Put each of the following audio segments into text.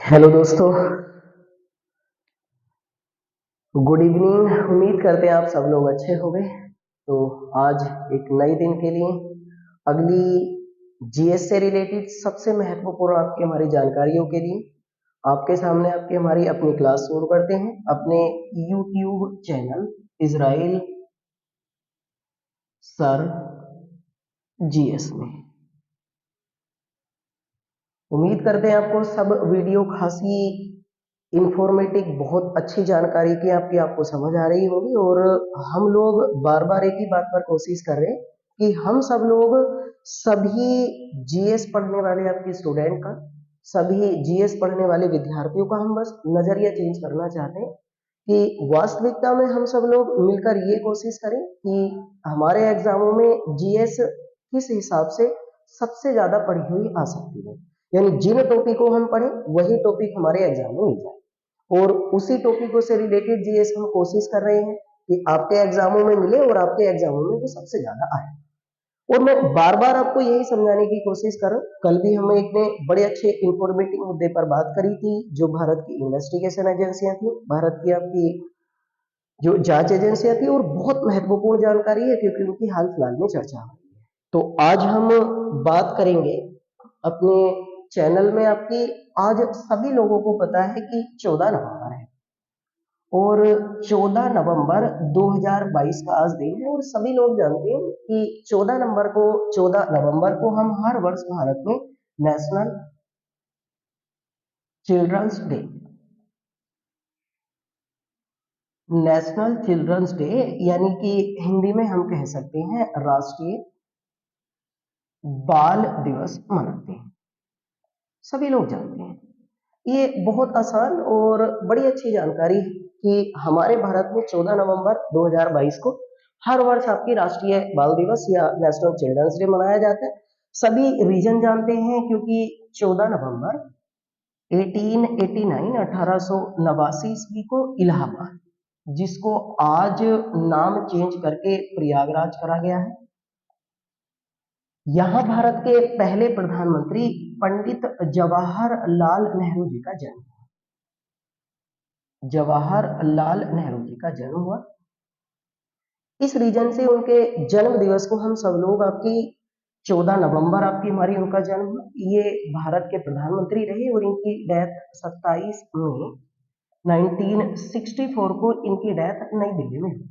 Hello दोस्तों, good evening. उम्मीद करते हैं आप सब लोग अच्छे होंगे। तो आज एक नए दिन के लिए अगली जीएस से रिलेटेड सबसे महत्वपूर्ण आपकी हमारी जानकारियों के लिए आपके सामने आपकी हमारी अपनी क्लास शुरू करते हैं अपने YouTube channel Israel sir GS में। उम्मीद करते हैं आपको सब वीडियो खासी इंफॉर्मेटिव बहुत अच्छी जानकारी की आपको समझ आ रही होगी। और हम लोग बार बार एक ही बात पर कोशिश कर रहे हैं कि हम सब लोग सभी जीएस पढ़ने वाले आपके स्टूडेंट का, सभी जीएस पढ़ने वाले विद्यार्थियों का हम बस नजरिया चेंज करना चाहते हैं कि वास्तविकता में हम सब लोग मिलकर ये कोशिश करें कि हमारे एग्जामों में जीएस किस हिसाब से सबसे ज्यादा पढ़ी हुई आ सकती है, यानी जिन टॉपिक को हम पढ़ें वही टॉपिक हमारे एग्जाम में मिल जाए और उसी टॉपिकों से रिलेटेड जीएस हम कोशिश कर रहे हैं कि आपके एग्जामों में मिले और आपके एग्जामों में वो सबसे ज्यादा आए। और मैं बार बार आपको यही समझाने की कोशिश कर रहा हूँ। कल भी हमने एक बड़े अच्छे इंफॉर्मेटिव मुद्दे पर बात करी थी, जो भारत की इन्वेस्टिगेशन एजेंसियां थी, भारत की आपकी जो जांच एजेंसियां थी, और बहुत महत्वपूर्ण जानकारी है क्योंकि उनकी हाल फिलहाल में चर्चा हो रही है। तो आज हम बात करेंगे अपने चैनल में आपकी, आज सभी लोगों को पता है कि 14 नवंबर है और 14 नवंबर 2022 का आज दिन है। और सभी लोग जानते हैं कि 14 नवंबर को हम हर वर्ष भारत में नेशनल चिल्ड्रंस डे यानी कि हिंदी में हम कह सकते हैं राष्ट्रीय बाल दिवस मनाते हैं। सभी लोग जानते हैं, ये बहुत आसान और बड़ी अच्छी जानकारी है कि हमारे भारत में 14 नवंबर 2022 को हर वर्ष आपकी राष्ट्रीय बाल दिवस या नेशनल चिल्ड्रंस डे मनाया जाता है। सभी रीजन जानते हैं क्योंकि 14 नवंबर 1889 ईस्वी को इलाहाबाद, जिसको आज नाम चेंज करके प्रयागराज करा गया है, यहाँ भारत के पहले प्रधानमंत्री पंडित जवाहरलाल नेहरू जी का जन्म हुआ। इस रीजन से उनके जन्म दिवस को हम सब लोग आपकी 14 नवंबर आपकी हमारी उनका जन्म हुआ। ये भारत के प्रधानमंत्री रहे और इनकी डेथ 27 मई 1964 को इनकी डेथ नई दिल्ली में हुई।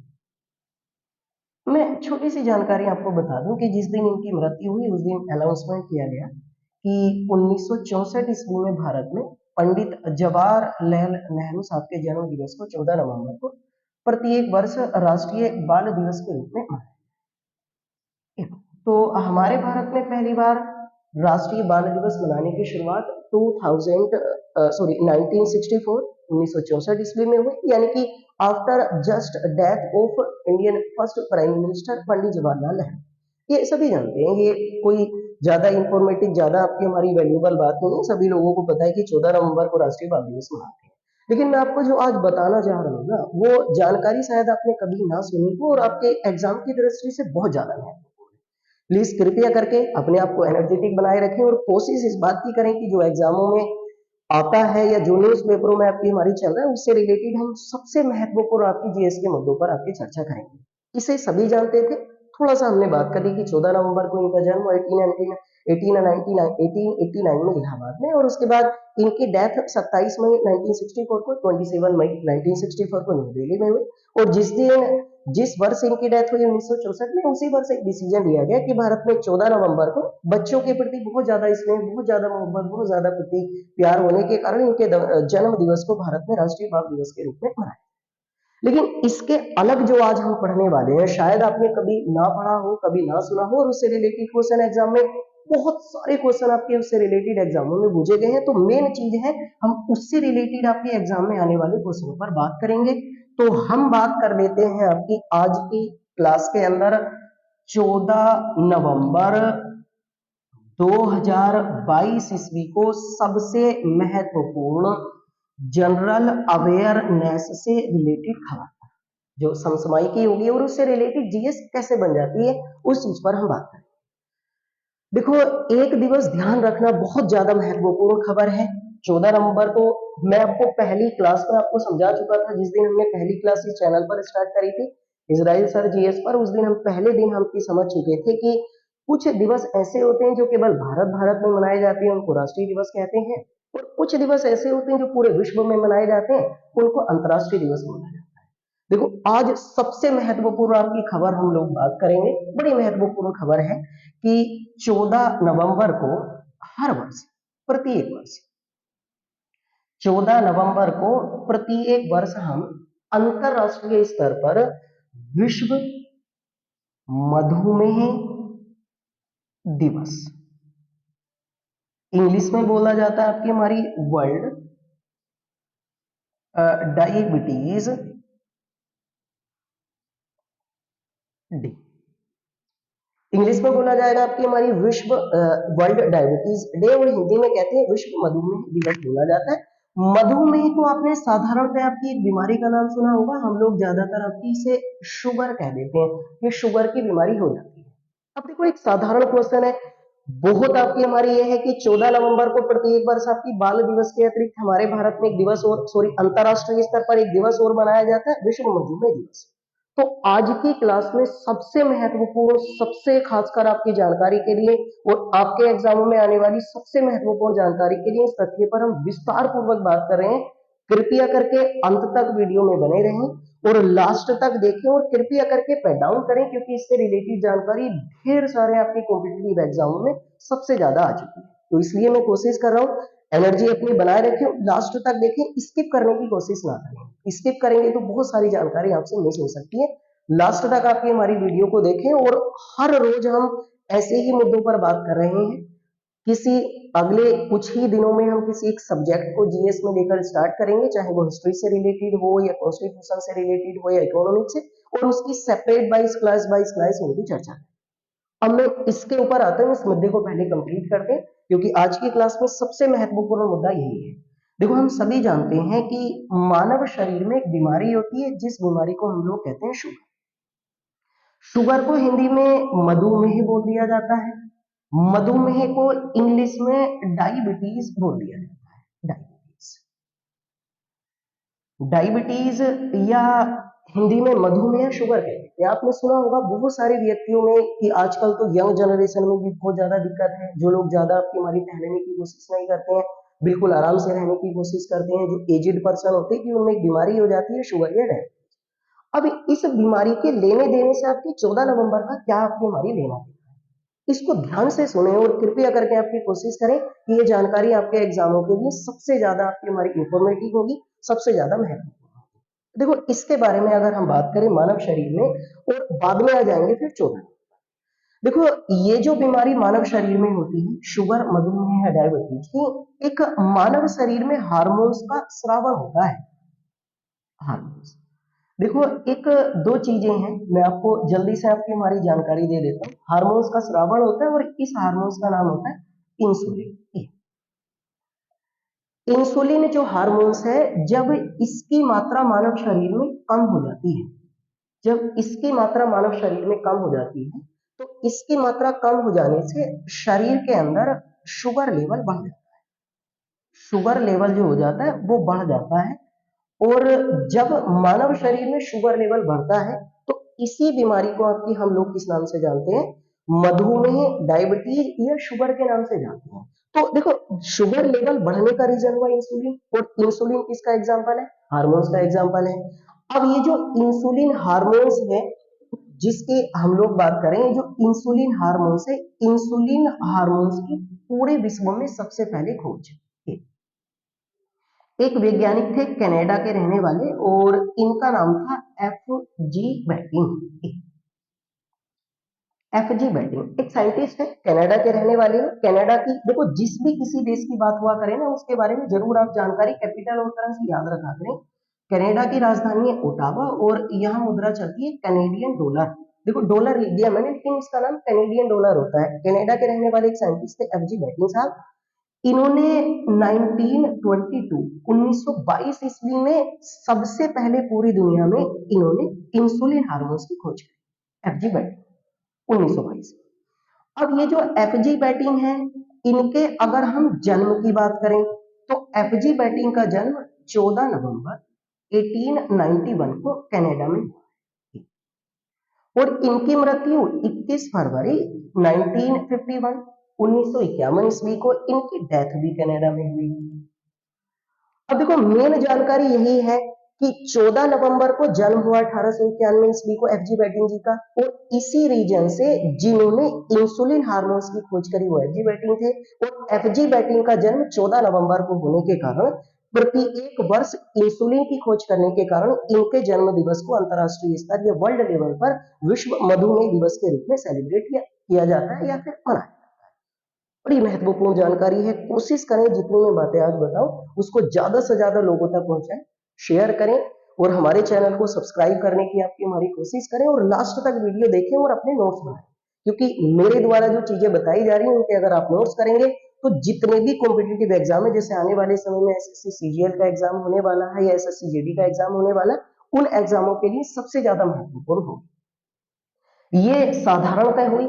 मैं छोटी सी जानकारी आपको बता दूं कि जिस दिन इनकी मृत्यु हुई उस दिन अनाउंसमेंट किया गया कि 1964 ईस्वी में भारत में पंडित जवाहरलाल नेहरू साहब के जन्म दिवस को 14 नवंबर को प्रत्येक वर्ष राष्ट्रीय बाल दिवस के रूप में मनाया। तो हमारे भारत में पहली बार राष्ट्रीय बाल दिवस मनाने की शुरुआत 1964 ईस्वी में हुई, यानी कि after just death of Indian first prime minister Pandit Jawaharlal Nehru. ये सभी जानते हैं, ये कोई ज्यादा इंफॉर्मेटिव, ज्यादा आपकी हमारी वैल्यूबल बात नहीं है। सभी लोगों को पता है कि 14 नवंबर को राष्ट्रीय बाल दिवस मनाते हैं। लेकिन मैं आपको जो आज बताना चाह रहा हूँ ना, वो जानकारी शायद आपने कभी ना सुनी हो और आपके एग्जाम की दृष्टि से बहुत ज्यादा महत्वपूर्ण है। प्लीज कृपया करके अपने आप को एनर्जेटिक बनाए रखें और कोशिश इस बात की करें कि जो एग्जामों में आता है या जो न्यूज पेपरों में आपकी हमारी चल रहा है उससे रिलेटेड हम सबसे महत्वपूर्ण आपकी जीएस के मुद्दों पर आपकी चर्चा करेंगे। इसे सभी जानते थे, थोड़ा सा हमने बात करी कि 14 नवंबर को इनका जन्म 1889 में इलाहाबाद में, और उसके बाद इनकी डेथ 27 मई 1964 को 27 मई 1964 को नई दिल्ली में हुई। और जिस वर्ष इनकी डेथ हुई 1964 में, उसी वर्ष एक डिसीजन लिया गया कि भारत में 14 नवंबर को बच्चों के प्रति बहुत ज्यादा स्नेह, बहुत ज्यादा मोहब्बत, बहुत ज्यादा प्रति प्यार होने के कारण इनके जन्म दिवस को भारत में राष्ट्रीय बाल दिवस के रूप में मनाया। लेकिन इसके अलग जो आज हम पढ़ने वाले हैं, शायद आपने कभी ना पढ़ा हो, कभी ना सुना हो, और उससे रिलेटेड क्वेश्चन एग्जाम में बहुत सारे क्वेश्चन आपके उससे रिलेटेड एग्जामों में पूछे गए हैं। तो मेन चीज है हम उससे रिलेटेड आपके एग्जाम में आने वाले क्वेश्चनों पर बात करेंगे। तो हम बात कर लेते हैं आपकी आज की क्लास के अंदर 14 नवंबर 2022 ईस्वी को सबसे महत्वपूर्ण जनरल अवेयरनेस से रिलेटेड खबर, जो समसामयिकी होगी और उससे रिलेटेड जीएस कैसे बन जाती है, उस चीज पर हम बात करेंगे। देखो, एक दिवस ध्यान रखना बहुत ज्यादा महत्वपूर्ण खबर है 14 नवंबर को मैं आपको पहली क्लास में आपको समझा चुका था, जिस दिन हमने पहली क्लास इस चैनल पर स्टार्ट करी थी इजराइल सर जीएस पर। उस दिन हम पहले दिन हम समझ चुके थे कि कुछ दिवस ऐसे होते हैं जो केवल भारत में मनाए जाते हैं, उनको राष्ट्रीय दिवस कहते हैं, और कुछ दिवस ऐसे होते हैं जो पूरे विश्व में मनाए जाते हैं, उनको अंतर्राष्ट्रीय दिवस मनाया जाता है। देखो, आज सबसे महत्वपूर्ण आपकी खबर हम लोग बात करेंगे, बड़ी महत्वपूर्ण खबर है कि 14 नवंबर को हर वर्ष, प्रत्येक वर्ष 14 नवंबर को प्रत्येक वर्ष हम अंतरराष्ट्रीय स्तर पर विश्व मधुमेह दिवस, इंग्लिश में बोला जाता है आपकी हमारी वर्ल्ड डायबिटीज डे, इंग्लिश में बोला जाएगा आपकी हमारी विश्व वर्ल्ड डायबिटीज डे, और हिंदी में कहते हैं विश्व मधुमेह दिवस बोला जाता है। मधुमेह को आपने साधारणतः आपकी एक बीमारी का नाम सुना होगा, हम लोग ज्यादातर आपकी इसे शुगर कह देते हैं, ये शुगर की बीमारी हो जाती है। अब देखो, एक साधारण क्वेश्चन है, बहुत आपकी हमारी ये है कि 14 नवंबर को प्रत्येक वर्ष आपकी बाल दिवस के अतिरिक्त हमारे भारत में एक दिवस और, सॉरी, अंतरराष्ट्रीय स्तर पर एक दिवस और मनाया जाता है, विश्व मधुमेह दिवस। तो आज की क्लास में सबसे महत्वपूर्ण, सबसे खासकर आपकी जानकारी के लिए और आपके एग्जामों में आने वाली सबसे महत्वपूर्ण जानकारी के लिए इस तथ्य पर हम विस्तार पूर्वक बात कर रहे हैं। कृपया करके अंत तक वीडियो में बने रहें और लास्ट तक देखें, और कृपया करके पैड डाउन करें, क्योंकि इससे रिलेटेड जानकारी ढेर सारे आपके कॉम्पिटिटिव एग्जामों में सबसे ज्यादा आ चुकी है। तो इसलिए मैं कोशिश कर रहा हूँ एनर्जी अपनी बनाए रखें, लास्ट तक देखें, स्किप करने की कोशिश ना करें। स्किप करेंगे तो बहुत सारी जानकारी आपसे मिस हो सकती है। लास्ट तक आपकी हमारी वीडियो को देखें, और हर रोज हम ऐसे ही मुद्दों पर बात कर रहे हैं। किसी अगले कुछ ही दिनों में हम किसी एक सब्जेक्ट को जीएस में लेकर स्टार्ट करेंगे, चाहे वो हिस्ट्री से रिलेटेड हो या कॉन्स्टिट्यूशन से रिलेटेड हो या इकोनॉमिक्स से, और उसकी सेपरेट वाइज क्लास उनकी चर्चा करें। अब मैं इसके ऊपर आता हूँ, इस मुद्दे को पहले कंप्लीट करते हैं, क्योंकि आज की क्लास में सबसे महत्वपूर्ण मुद्दा यही है। देखो, हम सभी जानते हैं कि मानव शरीर में एक बीमारी होती है, जिस बीमारी को हम लोग कहते हैं शुगर। शुगर को हिंदी में मधुमेह बोल दिया जाता है, मधुमेह को इंग्लिश में डायबिटीज बोल दिया जाता है। डायबिटीज या हिंदी में मधुमेह शुगर कहते हैं। आपने सुना होगा बहुत सारे व्यक्तियों में कि आजकल तो यंग जनरेशन में भी बहुत ज्यादा दिक्कत है, जो लोग ज्यादा आपकी हमारी टहलने की कोशिश नहीं करते हैं, बिल्कुल आराम से रहने की कोशिश करते हैं, जो एजिड पर्सन होते हैं कि उनमें एक बीमारी हो जाती है शुगर या डायबिटीज। अब इस बीमारी के लेने देने से आपकी 14 नवंबर का क्या आपकी हमारी लेना है, इसको ध्यान से सुने और कृपया करके आपकी कोशिश करें कि ये जानकारी आपके एग्जामों के लिए सबसे ज्यादा आपकी हमारी इंफॉर्मेटिव होगी, सबसे ज्यादा महत्वपूर्ण होगी। देखो, इसके बारे में अगर हम बात करें मानव शरीर में, और बाद में आ जाएंगे फिर 14। देखो, ये जो बीमारी मानव शरीर में होती है, शुगर, मधुमेह या डायबिटीज की, एक मानव शरीर में हार्मोन्स का स्रावन होता है। हार्मोन्स, देखो, एक दो चीजें हैं, मैं आपको जल्दी से आपकी हमारी जानकारी दे देता हूँ। हार्मोन्स का स्रावन होता है, और इस हार्मोन्स का नाम होता है इंसुलिन। इंसुलिन जो हार्मोन्स है, जब इसकी मात्रा मानव शरीर में कम हो जाती है, जब इसकी मात्रा मानव शरीर में कम हो जाती है, तो इसकी मात्रा कम हो जाने से शरीर के अंदर शुगर लेवल बढ़ जाता है। शुगर लेवल जो हो जाता है वो बढ़ जाता है, और जब मानव शरीर में शुगर लेवल बढ़ता है, तो इसी बीमारी को आपकी हम लोग किस नाम से जानते हैं, मधुमेह, डायबिटीज या शुगर के नाम से जानते हैं। तो देखो, शुगर लेवल बढ़ने का रीजन हुआ इंसुलिन, और इंसुलिन किसका एग्जांपल है, हार्मोन्स का एग्जांपल है। अब ये जो इंसुलिन हार्मोन्स है, जिसके हम लोग बात करें, जो इंसुलिन हार्मोन्स है, इंसुलिन हार्मोन्स की पूरे विश्व में सबसे पहले खोज एक वैज्ञानिक थे कनाडा के रहने वाले, और इनका नाम था एफ.जी. बैटिंग। एफ.जी. बैटिंग एक साइंटिस्ट है, कनाडा के रहने वाले हैं। कनाडा की, देखो, जिस भी किसी देश की बात हुआ करें ना, उसके बारे में जरूर आप जानकारी कैपिटल और करेंसी याद रखा करें। कनाडा की राजधानी है ओटावा, और यहाँ मुद्रा चलती है कैनेडियन डॉलर। देखो, डॉलर लिख दिया मैंने, लेकिन इसका नाम कैनेडियन डॉलर होता है। कनाडा के रहने वाले एक साइंटिस्ट थे एफ.जी. बैटिंग साहब। इन्होंने 1922 ईस्वी में सबसे पहले पूरी दुनिया में इन्होंने इंसुलिन हार्मोन्स की खोज की, एफजी बैटिंग 1922। अब ये जो एफजी बैटिंग है, इनके अगर हम जन्म की बात करें, तो एफजी बैटिंग का जन्म 14 नवंबर 1891 को कनाडा में हुआ और इनकी मृत्यु 21 फरवरी 1951 1951 ईस्वी को इनकी डेथ भी कनाडा में हुई। अब देखो मेन जानकारी यही है कि 14 नवंबर को जन्म हुआ 1891 ईस्वी को एफजी बैटिंग जी का, और इसी रीजन से जिन्होंने इंसुलिन हार्मोन्स की खोज करी वो एफजी बैटिंग थे। और एफजी बैटिंग का जन्म 14 नवंबर को होने के कारण प्रति एक वर्ष इंसुलिन की खोज करने के कारण इनके जन्म दिवस को अंतरराष्ट्रीय स्तर या वर्ल्ड लेवल पर विश्व मधुमेह दिवस के रूप में सेलिब्रेट किया जाता है या फिर मनाया। बड़ी महत्वपूर्ण जानकारी है, कोशिश करें जितनी मैं बातें आज बताऊं उसको ज्यादा से ज्यादा लोगों तक पहुंचाएं, शेयर करें और हमारे चैनल को सब्सक्राइब करने की आपकी हमारी कोशिश करें और लास्ट तक वीडियो देखें और अपने नोट्स बनाएं, क्योंकि मेरे द्वारा जो चीजें बताई जा रही हैं उनके अगर आप नोट्स करेंगे तो जितने भी कॉम्पिटिटिव एग्जाम है, जैसे आने वाले समय में एसएससी सीजीएल का एग्जाम होने वाला है या एसएससी जीडी का एग्जाम होने वाला है, उन एग्जामों के लिए सबसे ज्यादा महत्वपूर्ण होगी। ये साधारणतः हुई।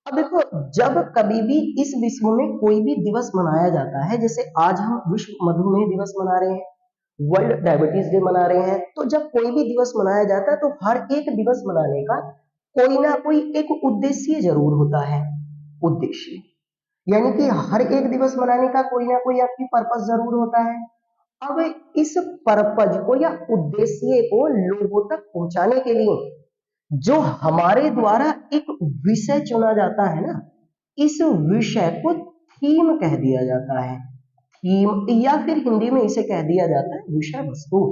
अब देखो जब कभी भी इस विश्व में कोई भी दिवस मनाया जाता है, जैसे आज हम विश्व मधुमेह दिवस मना रहे हैं, वर्ल्ड डायबिटीज डे मना रहे हैं, तो जब कोई भी दिवस मनाया जाता है तो हर एक दिवस मनाने का कोई ना कोई एक उद्देश्य जरूर होता है। उद्देश्य यानी कि हर एक दिवस मनाने का कोई ना कोई आपकी पर्पस जरूर होता है। अब इस पर्पज को या उद्देश्य को लोगों तक पहुंचाने के लिए जो हमारे द्वारा एक विषय चुना जाता है ना, इस विषय को थीम कह दिया जाता है। थीम या फिर हिंदी में इसे कह दिया जाता है विषय वस्तु।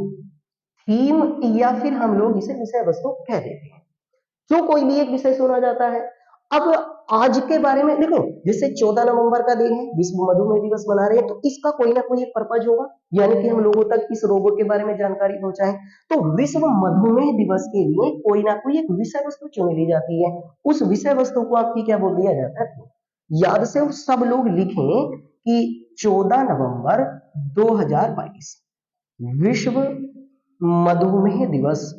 थीम या फिर हम लोग इसे विषय वस्तु कह देते हैं। क्यों कोई भी एक विषय चुना जाता है। अब आज के बारे में देखो, जैसे 14 नवंबर का दिन है, विश्व मधुमेह दिवस मना रहे हैं, तो इसका कोई ना कोई एक पर्पज होगा, यानी कि हम लोगों तक इस रोगों के बारे में जानकारी पहुंचाएं। तो विश्व मधुमेह दिवस के लिए कोई ना कोई एक विषय वस्तु चुन ली जाती है। उस विषय वस्तु को आपकी क्या बोल दिया जाता है, याद से सब लोग लिखें कि 14 नवंबर 2022 विश्व मधुमेह दिवस,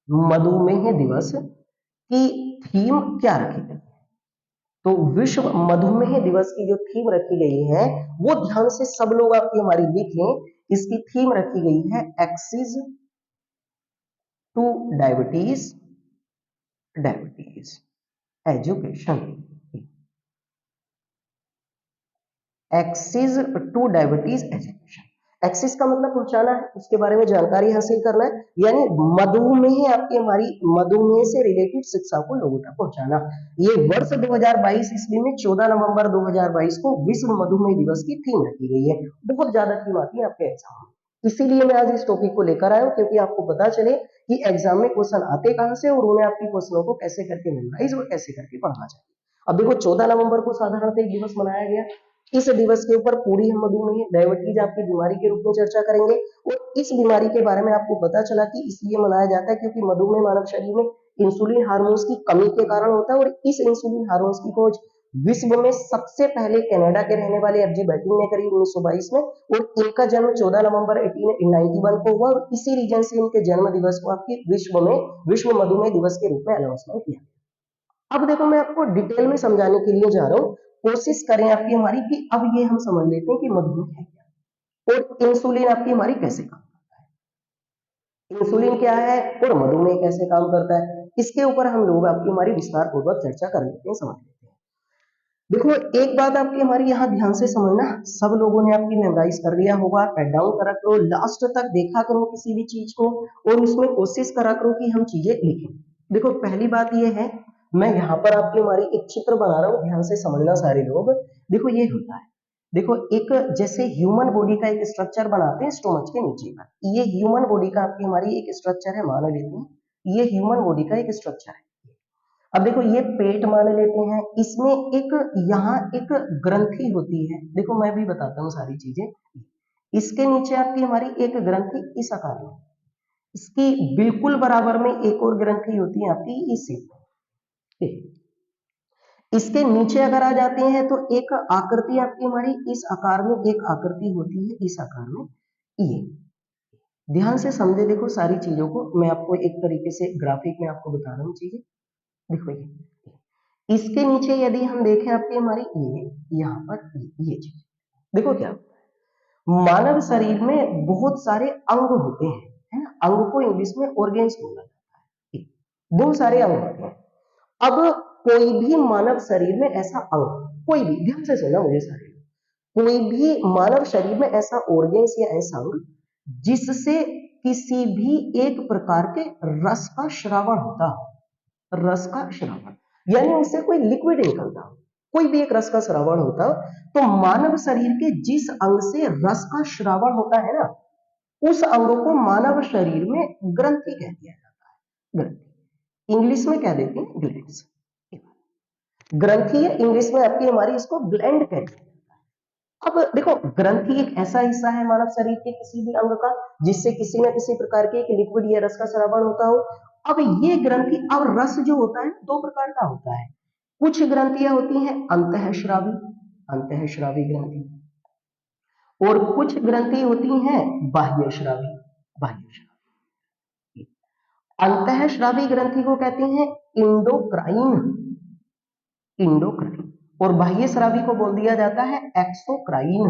मधुमेह दिवस की थीम क्या रखी गई है। तो विश्व मधुमेह दिवस की जो थीम रखी गई है वो ध्यान से सब लोग आपकी हमारी लिख लें। इसकी थीम रखी गई है access to diabetes, diabetes education. Access to diabetes education, access का मतलब पहुंचाना है, उसके बारे में जानकारी हासिल करना है, यानी मधुमेह आपकी हमारी मधुमेह से रिलेटेड शिक्षा को लोगों तक पहुंचाना। ये वर्ष 2022 ईस्वी में 14 नवंबर 2022 को विश्व मधुमेह दिवस की थीम रखी गई है। बहुत ज्यादा थीम आती है आपके एग्जाम में, इसीलिए मैं आज इस टॉपिक को लेकर आया हूं, क्योंकि आपको पता चले कि एग्जाम में क्वेश्चन आते कहां से और उन्हें आपकी क्वेश्चनों को कैसे करके मेमोराइज और कैसे करके पढ़ना चाहिए। अब देखो 14 नवंबर को साधारणतः एक दिवस मनाया गया। इस दिवस के ऊपर पूरी हम मधुमेह डायबिटीज आपकी बीमारी के रूप में चर्चा करेंगे और इस बीमारी के बारे में आपको पता चला कि इसलिए मनाया जाता है क्योंकि मधुमेह मानव शरीर में इंसुलिन हार्मोन्स की कमी के कारण होता है। और इस इंसुलिन हार्मोन्स की खोज विश्व में सबसे पहले कनाडा के रहने वाले एफजी बैटिंग ने करी 1922 में, और इनका जन्म 14 नवंबर 1891 को हुआ और इसी रीजन से इनके जन्म दिवस को आपकी विश्व में विश्व मधुमेह दिवस के रूप में अनाउंसमेंट किया। अब देखो मैं आपको डिटेल में समझाने के लिए जा रहा हूं, कोशिश करें आपकी हमारी कि अब ये हम समझ लेते हैं कि मधुमेह है क्या और इंसुलिन आपकी हमारी कैसे काम करता है, इंसुलिन क्या है और मधुमेह कैसे काम करता है, इसके ऊपर हम लोग आपकी हमारी विस्तार पूर्वक चर्चा कर लेते हैं, समझ लेते हैं। देखो एक बात आपकी हमारी यहाँ ध्यान से समझना, सब लोगों ने आपकी मेमोराइज कर लिया होगा, पेन डाउन करा करो, लास्ट तक देखा करो किसी भी चीज को और उसमें कोशिश करा करो कि हम चीजें लिखें। देखो पहली बात यह है, मैं यहाँ पर आपकी हमारी एक चित्र बना रहा हूँ, ध्यान से समझना सारे लोग। देखो ये होता है, देखो एक जैसे ह्यूमन बॉडी का एक स्ट्रक्चर बनाते हैं स्टोमच के नीचे का, ये ह्यूमन बॉडी का आपकी हमारी एक स्ट्रक्चर है, मान लेते हैं ये ह्यूमन बॉडी का एक स्ट्रक्चर है। अब देखो ये पेट मान लेते हैं, इसमें एक यहाँ एक ग्रंथि होती है, देखो मैं भी बताता हूँ सारी चीजें। इसके नीचे आपकी हमारी एक ग्रंथि इस आकार में, इसकी बिल्कुल बराबर में एक और ग्रंथि होती है आपकी इस शेप में। इसके नीचे अगर आ जाते हैं तो एक आकृति आपकी हमारी इस आकार में, एक आकृति होती है इस आकार में, ये ध्यान से समझे। देखो सारी चीजों को मैं आपको एक तरीके से ग्राफिक में आपको बता रहा हूँ चीजें। देखो ये इसके नीचे यदि हम देखें आपकी हमारी ये यहाँ पर ये चीज देखो क्या, मानव शरीर में बहुत सारे अंग होते हैं, है ना। अंग को इंग्लिश में ऑर्गेन्स बोला जाता है। ठीक, बहुत सारे अंग होते हैं। अब कोई भी मानव शरीर में ऐसा अंग, कोई भी, ध्यान से सुनना मुझे सारे, कोई भी मानव शरीर में ऐसा ऑर्गेन्स या ऐसा अंग जिससे किसी भी एक प्रकार के रस का श्रावण होता हो, रस का श्रावण, यानी उससे कोई लिक्विड निकलता हो, कोई भी एक रस का श्रावण होता हो, तो मानव शरीर के जिस अंग से रस का श्रावण होता है ना, उस अंग को मानव शरीर में ग्रंथि कह दिया जाता है। ग्रंथि इंग्लिश में कह देते हैं ग्लैंड्स। ग्रंथि है इंग्लिश में आपकी, हमारी इसको ग्लैंड कहते हैं। अब देखो, ग्रंथि एक ऐसा हिस्सा है मानव शरीर के किसी भी अंग का जिससे किसी न किसी प्रकार के एक लिक्विड या रस का श्रावण होता हो। अब ये ग्रंथि, अब रस जो होता है दो प्रकार का होता है। कुछ ग्रंथियां होती हैं अंतःस्रावी, अंतःस्रावी ग्रंथि, और कुछ ग्रंथि होती हैं बाह्यस्रावी, बाह्यस्रावी। अंतःस्रावी ग्रंथि को कहते हैं इंडोक्राइन, इंडोक्राइन, और बाह्यस्रावी को बोल दिया जाता है एक्सोक्राइन।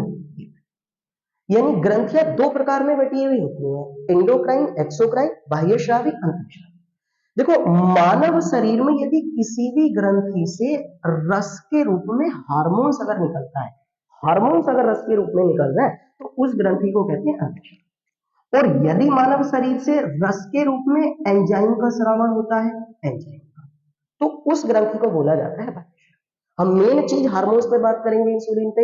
यानी ग्रंथियां दो प्रकार में बटी हुई होती हैं, इंडोक्राइन, एक्सोक्राइन, बाह्यस्रावी, अंतःस्रावी। देखो, मानव शरीर में यदि किसी भी ग्रंथि से रस के रूप में हार्मोन्स अगर निकलता है, हार्मोन्स अगर रस के रूप में निकल रहा है, तो उस ग्रंथि को कहते हैं अंतःस्रावी। और यदि मानव शरीर से रस के रूप में एंजाइम का स्रावन होता है, एंजाइम का, तो उस ग्रंथि को बोला जाता है बाह्यस्रावी। हम मेन चीज हार्मोन्स पे बात करेंगे, इंसुलिन पे।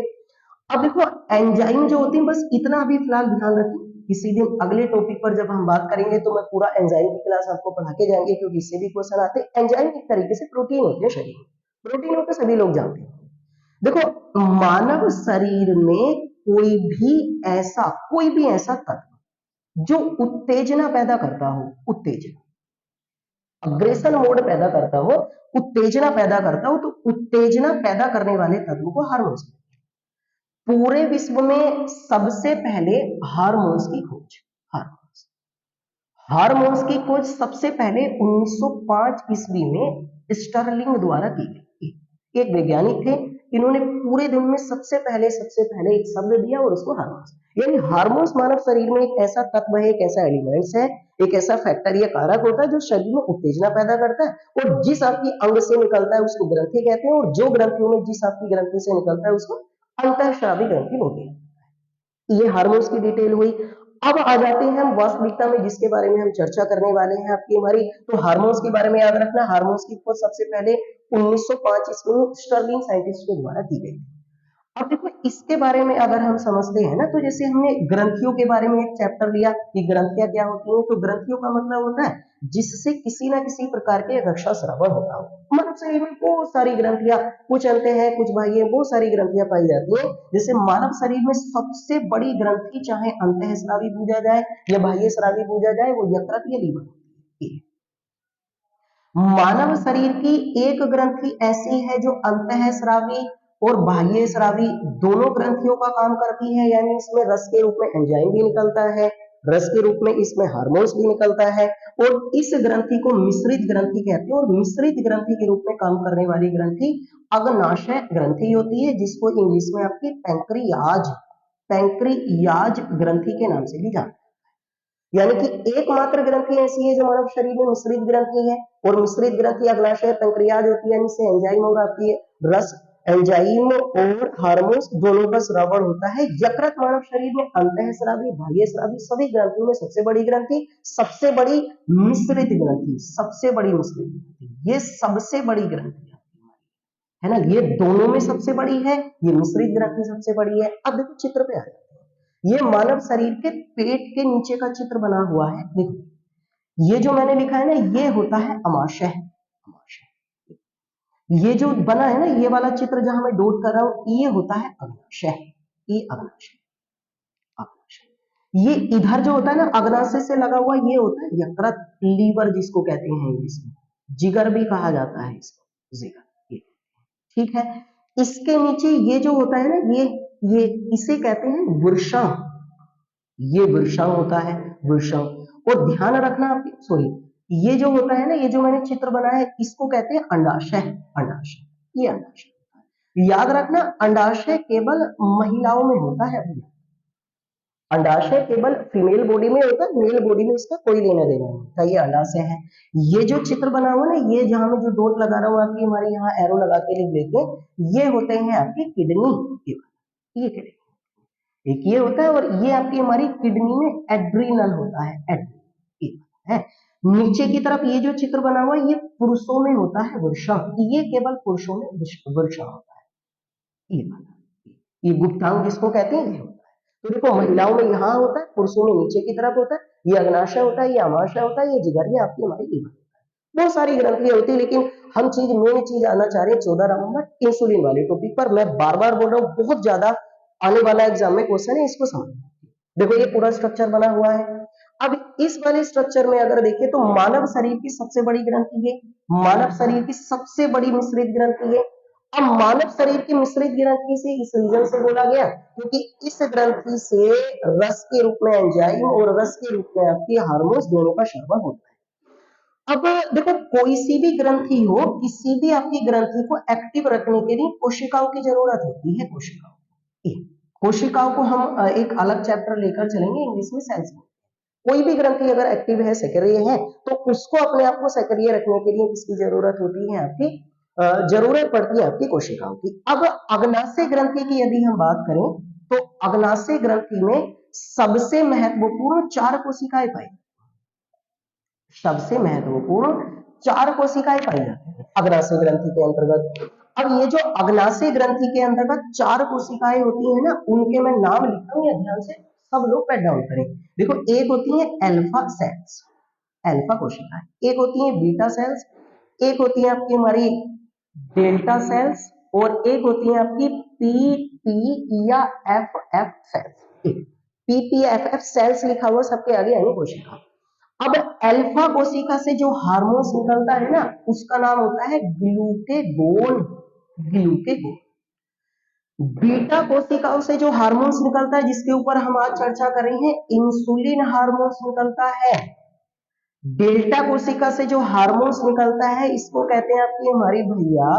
अब देखो, एंजाइम जो होती है, बस इतना अभी फिलहाल ध्यान रखें, किसी दिन अगले टॉपिक पर जब हम बात करेंगे तो मैं पूरा एंजाइम की क्लास आपको पढ़ा के जाएंगे, क्योंकि इससे भी क्वेश्चन आते हैं। एंजाइम एक तरीके से प्रोटीन होते हैं शरीर में, प्रोटीन होते सभी लोग जानते हैं। देखो, मानव शरीर में कोई भी ऐसा तत्व जो उत्तेजना पैदा करता हो, उत्तेजना, अग्रेशन मोड पैदा करता हो, उत्तेजना पैदा करता हो, तो उत्तेजना पैदा करने वाले तत्व को हार्मोन्स। पूरे विश्व में सबसे पहले हार्मोन्स की खोज, हार्मोन्स, हार्मोन्स की खोज सबसे पहले 1905 ईस्वी में स्टर्लिंग द्वारा की गई। एक वैज्ञानिक थे, इन्होंने पूरे दिन में सबसे पहले एक शब्द दिया और उसको हार्मोन्स। यानी हार्मोन्स मानव शरीर में एक ऐसा तत्व है, एक ऐसा एलिमेंट्स है, एक ऐसा फैक्टर या कारक होता है जो शरीर में उत्तेजना पैदा करता है, और जिस आपकी अंग से निकलता है उसको ग्रंथि कहते हैं, और जो ग्रंथियों में जिस आपकी ग्रंथि से निकलता है उसको अंतःस्रावी ग्रंथि होती है। ये हार्मोन्स की डिटेल हुई। अब आ जाते हैं हम वास्तविकता में, जिसके बारे में हम चर्चा करने वाले हैं आपकी हमारी। तो हार्मोन्स के बारे में याद रखना, हार्मोन्स की खोज सबसे पहले 1905 ईस्वी में स्टर्लिंग साइंटिस्ट के द्वारा की गई। अब देखो, इसके बारे में अगर हम समझते हैं ना, तो जैसे हमने ग्रंथियों के बारे में एक चैप्टर लिया कि ग्रंथियां क्या होती हैं, तो ग्रंथियों का मतलब होता है जिससे किसी ना किसी प्रकार के रक्षा स्रावन होता हो। मानव शरीर में बहुत सारी ग्रंथियां, कुछ अंते हैं, कुछ बाह्य, बहुत सारी ग्रंथियां पाई जाती हैं। जैसे मानव शरीर में सबसे बड़ी ग्रंथि, चाहे अंतःस्रावी पूजा जाए या बाह्यस्रावी पूजा जाए, वो यकृत या लीवर होती है। मानव शरीर की एक ग्रंथि ऐसी है जो अंतःस्रावी और बाह्यस्रावी दोनों ग्रंथियों का काम करती है, यानी इसमें रस के रूप में एंजाइम भी निकलता है, रस के रूप में इसमें हार्मोन्स भी निकलता है, और इस ग्रंथि को मिश्रित ग्रंथि कहते हैं। और मिश्रित ग्रंथि के रूप में काम करने वाली ग्रंथि अग्नाशय ग्रंथि होती है, जिसको इंग्लिश में आपकी पैंक्रियाज, पैंक्रियाज ग्रंथि के नाम से भी जानते हैं। यानी कि एकमात्र ग्रंथि ऐसी है जो मानव शरीर में मिश्रित ग्रंथि है, और मिश्रित ग्रंथि अग्नाशय पैंक्रियाज होती है, इससे एंजाइम और आपकी रस, एंजाइम और हार्मोन्स दोनों का स्रावण होता है। यकृत मानव शरीर में अंतःस्रावी, बाह्यस्रावी सभी ग्रंथियों में सबसे बड़ी ग्रंथि, सबसे बड़ी मिश्रित ग्रंथि, सबसे बड़ी मिश्रित ग्रंथि, ये सबसे बड़ी ग्रंथि है ना, ये दोनों में सबसे बड़ी है, ये मिश्रित ग्रंथि सबसे बड़ी है। अब देखो चित्र पे आ जाते हैं, ये मानव शरीर के पेट के नीचे का चित्र बना हुआ है। देखो, ये जो मैंने लिखा है ना, ये होता है अमाशय, अमाशय। ये जो बना है ना, ये वाला चित्र जहां मैं डॉट कर रहा हूं, ये होता है अग्नाशय, ये अग्नाशय, अग्नाशय। ये इधर जो होता है ना, अग्नाशय से लगा हुआ, ये होता है यकृत, लीवर जिसको कहते हैं इंग्लिश में, जिगर भी कहा जाता है इसको, जिगर। ठीक है, इसके नीचे ये जो होता है ना, ये इसे कहते हैं वृषण, ये वृषण होता है, वृषण। और ध्यान रखना आपकी, सॉरी, ये जो होता है ना, ये जो मैंने चित्र बनाया है, इसको कहते हैं अंडाशय, अंडाशय, ये अंडाशय। याद रखना, अंडाशय केवल महिलाओं में होता है भैया, अंडाशय केवल फीमेल बॉडी में होता है, मेल बॉडी में इसका कोई लेना देना नहीं होता। ये अंडाशय है। ये जो चित्र बना हुआ है ना, ये जहां मैं जो डॉट लगा रहा हूँ आपकी, हमारे यहाँ एरो लगा के लिख देते हैं, ये होते हैं आपकी किडनी। ये किडनी एक ये होता है, और ये आपकी हमारी किडनी में एड्रीनल होता है, है। नीचे की तरफ ये जो चित्र बना हुआ है, ये पुरुषों में होता है वृषण, ये केवल पुरुषों में वृषण होता है। ये गुप्तांग जिसको कहते हैं, ये होता है। तो देखो महिलाओं में यहाँ होता है, पुरुषों में नीचे की तरफ होता है। ये अग्नाशय होता है, ये अमाशय होता है, ये जिगर, ये आपकी हमारी लीवर। बहुत सारी ग्रंथियां होती है, लेकिन हम मेन चीज आना चाह रहे हैं 14 नवंबर इंसुलिन वाले टॉपिक पर। मैं बार बार बोल रहा हूँ, बहुत ज्यादा आने वाला एग्जाम में क्वेश्चन है, इसको समझना। देखो ये पूरा स्ट्रक्चर बना हुआ है। अब इस वाले स्ट्रक्चर में अगर देखें तो मानव शरीर की सबसे बड़ी ग्रंथि है, मानव शरीर की सबसे बड़ी मिश्रित ग्रंथि है। अब मानव शरीर की मिश्रित ग्रंथि से इस रीजन से बोला गया क्योंकि इस ग्रंथि से रस के रूप में एंजाइम और रस के रूप में आपकी हार्मोन्स दोनों का स्राव होता है। अब देखो कोई सी भी ग्रंथि हो, किसी भी आपकी ग्रंथि को एक्टिव रखने के लिए कोशिकाओं की जरूरत होती है। कोशिकाओं को हम एक अलग चैप्टर लेकर चलेंगे इंग्लिश में, सेल्स में। कोई भी ग्रंथि अगर एक्टिव है, सक्रिय है, तो उसको अपने आप को सक्रिय रखने के लिए किसकी जरूरत होती है? आपकी जरूरत पड़ती है आपकी कोशिकाओं की। अब अग्नाशय ग्रंथि की यदि हम बात करें तो अग्नाशय ग्रंथि में सबसे महत्वपूर्ण 4 कोशिकाएं पाई, सबसे महत्वपूर्ण 4 कोशिकाएं पाई जाती है अग्नाशय ग्रंथि के अंतर्गत। अब ये जो अग्नाशय ग्रंथि के अंतर्गत 4 कोशिकाएं होती है ना, उनके मैं नाम लिखता हूं, या ध्यान से सब लोग पेट डाउन करें। देखो एक होती है अल्फा सेल्स, अल्फा कोशिकाएं, एक होती है बीटा सेल्स, एक होती है आपकी हमारी डेल्टा सेल्स, और एक होती है आपकी पी या F sales. P F sales लिखा हुआ सबके आगे, यानी कोशिका। अब अल्फा कोशिका से जो हार्मोन्स निकलता है ना, उसका नाम होता है ग्लूकेगोन। ग्लूकेगोन। बीटा कोशिकाओं से जो हार्मोन्स निकलता है, जिसके ऊपर हम आज चर्चा कर रहे हैं, इंसुलिन हार्मोन्स निकलता है। डेल्टा कोशिका से जो हार्मोन्स निकलता है, इसको कहते हैं आपकी हमारी भैया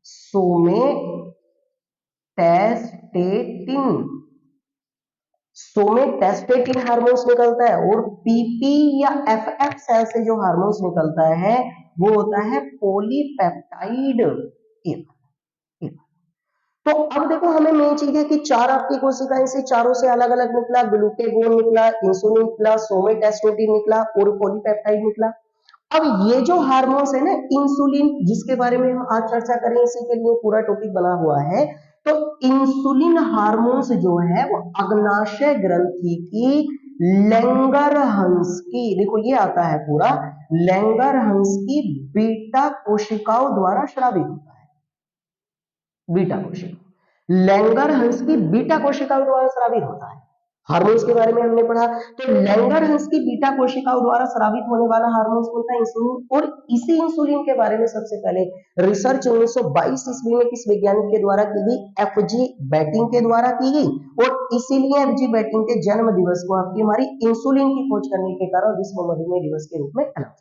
सोमेटेस्टेटिन। सोमेटेस्टेटिन हार्मोन्स निकलता है। और पीपी या एफएफ सेल से जो हार्मोन्स निकलता है वो होता है पॉलीपेप्टाइड। तो अब देखो हमें मेन चीज है कि 4 आपकी कोशिकाएं से, चारों से अलग अलग निकला, ग्लूकेगोन निकला, इंसुलिन निकला, सोमेटेस्टेटिन निकला और पॉलीपेप्टाइड निकला। अब ये जो हार्मोन्स है ना, इंसुलिन, जिसके बारे में हम आज चर्चा करें, इसी के लिए पूरा टॉपिक बना हुआ है। तो इंसुलिन हार्मोन्स जो है वो अग्नाशय ग्रंथि की लैंगरहंस की, देखो ये आता है पूरा, लैंगरहंस की बीटा कोशिकाओं द्वारा स्रावित होता है। बीटा कोशिका, लैंगरहंस की बीटा कोशिकाओं द्वारा स्रावित होता है। हार्मोन्स के बारे में हमने पढ़ा, तो लैंगरहंस की बीटा कोशिकाओं द्वारा स्रावित होने वाला हार्मोन्स होता है इंसुलिन। और इसी इंसुलिन के बारे में सबसे पहले रिसर्च 1922 ईस्वी में किस वैज्ञानिक के द्वारा की गई? एफजी बेटिंग के द्वारा की गई। और इसीलिए एफजी बेटिंग के जन्म दिवस को आपकी हमारी इंसुलिन की खोज करने के कारण विश्व मधुमेह दिवस के रूप में अनाउंस।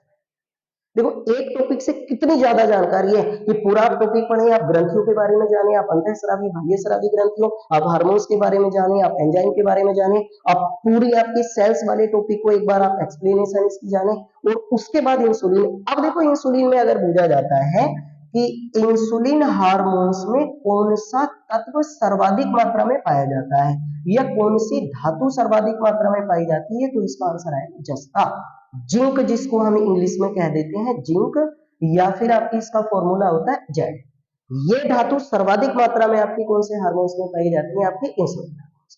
देखो एक टॉपिक से कितनी ज्यादा जानकारी है कि पूरा आप टॉपिक पढ़े, आप ग्रंथियों के बारे में जाने, आप अंतःस्रावी बाह्यस्रावी ग्रंथियों, आप हार्मोन्स के बारे में जाने, आप एंजाइम के बारे में जाने, आप पूरी आपकी सेल्स वाले टॉपिक को एक बार आप एक्सप्लेनेशन इसकी जाने, और उसके बाद इंसुलिन। अब देखो इंसुलिन में अगर पूछा जाता है कि इंसुलिन हार्मोन्स में कौन सा तत्व सर्वाधिक मात्रा में पाया जाता है या कौन सी धातु सर्वाधिक मात्रा में पाई जाती है, तो इसका आंसर है जस्ता, जिंक, जिसको हम इंग्लिश में कह देते हैं जिंक, या फिर आपकी इसका फॉर्मूला होता है जेड। ये धातु सर्वाधिक मात्रा में आपकी कौन से हार्मोन्स में पाई जाती है? आपके इंसुलिन हार्मोन्स।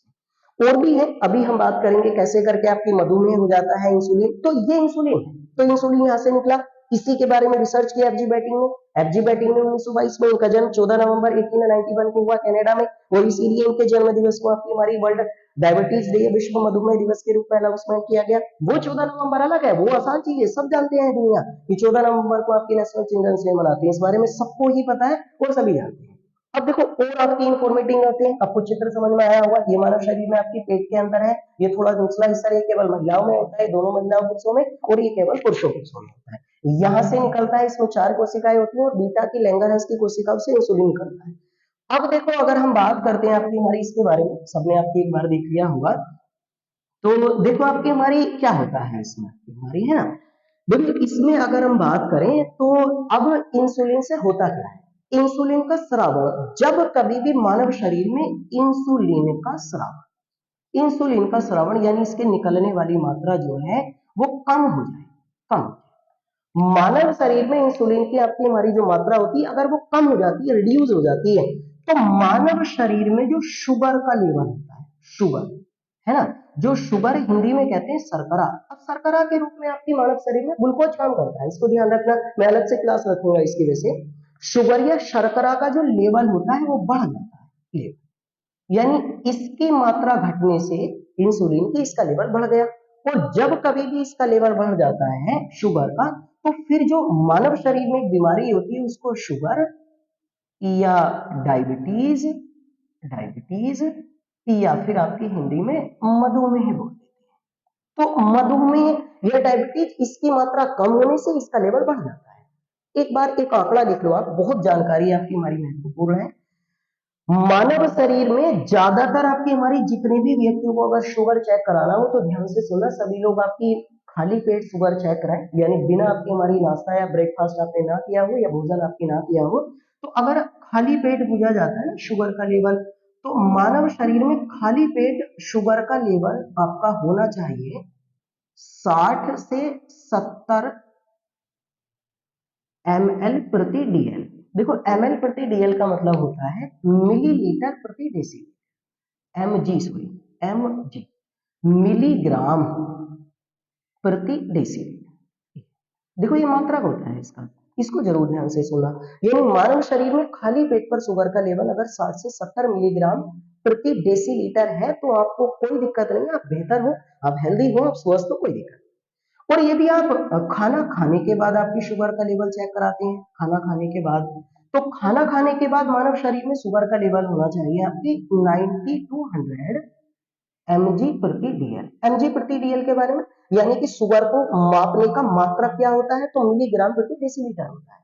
और भी है, अभी हम बात करेंगे कैसे करके आपकी मधुमेह हो जाता है इंसुलिन। तो ये इंसुलिन है, तो इंसुलिन यहां से निकला, इसी के बारे में रिसर्च किया एफजी बेटिंग ने। एफजी बेटिंग ने 1922 में, इनका जन्म 14 नवंबर 1891 को हुआ कनाडा में, और इसीलिए इनके जन्म दिवस को आपकी हमारी वर्ल्ड डायबिटीज डे, विश्व मधुमेह दिवस के रूप में अनाउंसमेंट किया गया। वो 14 नवंबर अलग है, वो आसान चीज है, सब जानते हैं दुनिया कि 14 नवंबर को आपकी नेशनल चिल्ड्रंस डे मनाते हैं, इस बारे में सबको ही पता है और सभी जानते हैं। अब देखो और आपकी इंफॉर्मेटिव आते हैं, आपको चित्र समझ में आया होगा। ये मानव शरीर में आपकी पेट के अंदर है, ये थोड़ा निचला हिस्सा, ये केवल महिलाओं में होता है, दोनों महिलाओं पुरुषों में, और ये केवल पुरुषों में होता है। यहाँ से निकलता है, इसमें 4 कोशिकाएं होती हैं, और बीटा की लैंगरहंस की कोशिकाओं से इंसुलिन निकलता है। अब देखो अगर हम बात करते हैं आपकी हमारी इसके बारे में, सबने आपकी एक बार देख लिया होगा तो देखो आपकी हमारी क्या होता है इसमें, बीमारी है ना। देखो इसमें अगर हम बात करें तो अब इंसुलिन से होता क्या है, इंसुलिन का स्रावन, जब कभी भी मानव शरीर में इंसुलिन का स्रावन यानी इसके निकलने वाली मात्रा जो है वो कम हो जाए, मानव शरीर में इंसुलिन की आपकी हमारी जो मात्रा होती है अगर वो कम हो जाती है, रिड्यूस हो जाती है, तो मानव शरीर में जो शुगर का लेवल होता है, शुगर है ना, जो शुगर हिंदी में कहते हैं शर्करा, अब शर्करा के रूप में आपकी मानव शरीर में ग्लूकोज काम करता है, इसको ध्यान रखना, मैं अलग से क्लास रखूंगा इसकी वजह से। शुगर या शर्करा का जो लेवल होता है वो बढ़ जाता है लेवल, यानी इसकी मात्रा घटने से इंसुलिन की इसका लेवल बढ़ गया, और जब कभी भी इसका लेवल बढ़ जाता है शुगर का, तो फिर जो मानव शरीर में एक बीमारी होती है उसको शुगर या डायबिटीज डायबिटीज या फिर आपकी हिंदी में मधुमेह बोलते हैं। तो मधुमेह या डायबिटीज इसकी मात्रा कम होने से इसका लेवल बढ़ जाता है। एक बार एक आंकड़ा लिख लो आप, बहुत जानकारी आपकी हमारी महत्वपूर्ण है। मानव शरीर में ज्यादातर आपकी हमारी जितने भी व्यक्तियों को अगर शुगर चेक कराना हो तो ध्यान से सुनना, सभी लोग आपकी खाली पेट शुगर चेक कराएं, यानी बिना आपकी हमारी नाश्ता या ब्रेकफास्ट आपने ना किया हो या भोजन आपकी ना किया हो, तो अगर खाली पेट पूछा जाता है ना शुगर का लेवल, तो मानव शरीर में खाली पेट शुगर का लेवल आपका होना चाहिए 60 से 70 ml प्रति डीएल। देखो ml प्रति डीएल का मतलब होता है मिलीलीटर प्रति डेसीलीटर, mg मिलीग्राम प्रति डेसीलीटर। देखो ये मात्रक होता है इसका, इसको जरूर ध्यान से सुनना, यानी मानव शरीर में खाली पेट पर शुगर का लेवल अगर 60 से 70 मिलीग्राम प्रति डेसीलीटर है तो आपको कोई दिक्कत नहीं है, आप बेहतर हो, आप हेल्दी हो, आप स्वस्थ हो, कोई दिक्कत। और यदि आप खाना खाने के बाद आपकी शुगर का लेवल चेक कराते हैं, खाना खाने के बाद, तो खाना खाने के बाद मानव शरीर में शुगर का लेवल होना चाहिए आपकी 90 टू 100 mg प्रति डीएल। mg प्रति डीएल के बारे में, यानी कि शुगर को मापने का मात्रक क्या होता है, तो मिलीग्राम प्रति डेसीलीटर होता है।